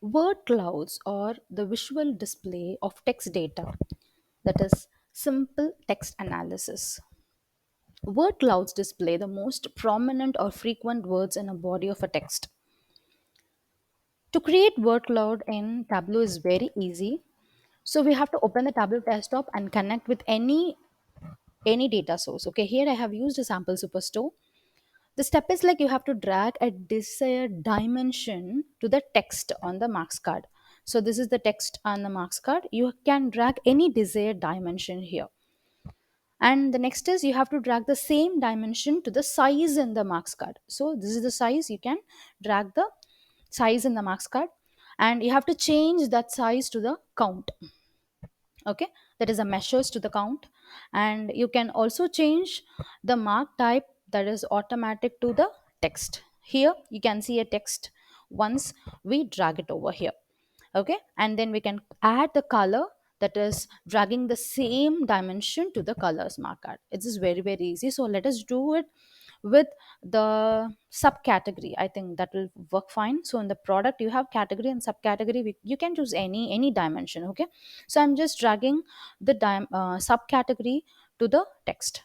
Word clouds are the visual display of text data, that is, simple text analysis. Word clouds display the most prominent or frequent words in a body of a text. To create word cloud in Tableau is very easy. So we have to open the Tableau desktop and connect with any data source. Okay, here I have used a sample superstore. The step is like you have to drag a desired dimension to the text on the marks card. So this is the text on the marks card. You can drag any desired dimension here. And the next is you have to drag the same dimension to the size in the marks card. So this is the size. You can drag the size in the marks card, and you have to change that size to the count. Okay, that is a measures to the count. And you can also change the mark type, that is automatic, to the text. Here you can see a text once we drag it over here. Okay, and then we can add the color, that is dragging the same dimension to the colors mark card. It is very very easy. So let us do it with the subcategory. I think that will work fine. So in the product you have category and subcategory. You can choose any dimension. Okay, so I'm just dragging the subcategory to the text.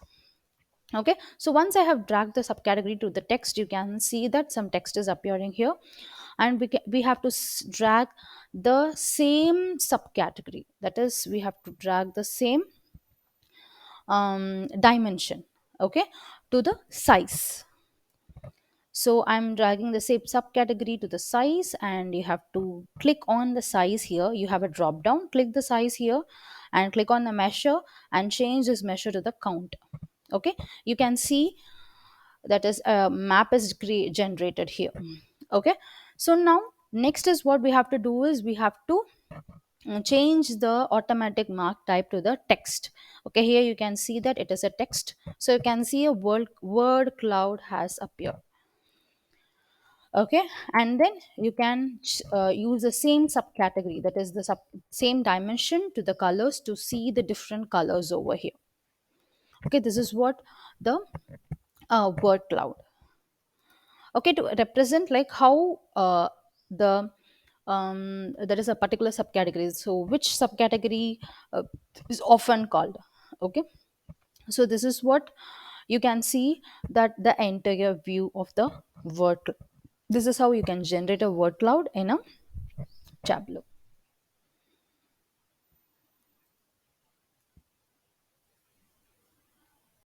Okay, so once I have dragged the subcategory to the text, you can see that some text is appearing here. And we have to drag the same subcategory, that is we have to drag the same dimension, okay, to the size. So I'm dragging the same subcategory to the size, and you have to click on the size here. You have a drop down, click the size here, and click on the measure and change this measure to the count. Okay, you can see that is a map is generated here. Okay, so now next is what we have to do is we have to change the automatic mark type to the text. Okay, here you can see that it is a text, so you can see a word cloud has appeared. Okay, and then you can use the same subcategory, that is the same dimension to the colors, to see the different colors over here. Okay, this is what the word cloud. Okay, to represent like how the there is a particular subcategory, so which subcategory is often called. Okay, so this is what you can see, that the entire view of the word this is how you can generate a word cloud in a Tableau.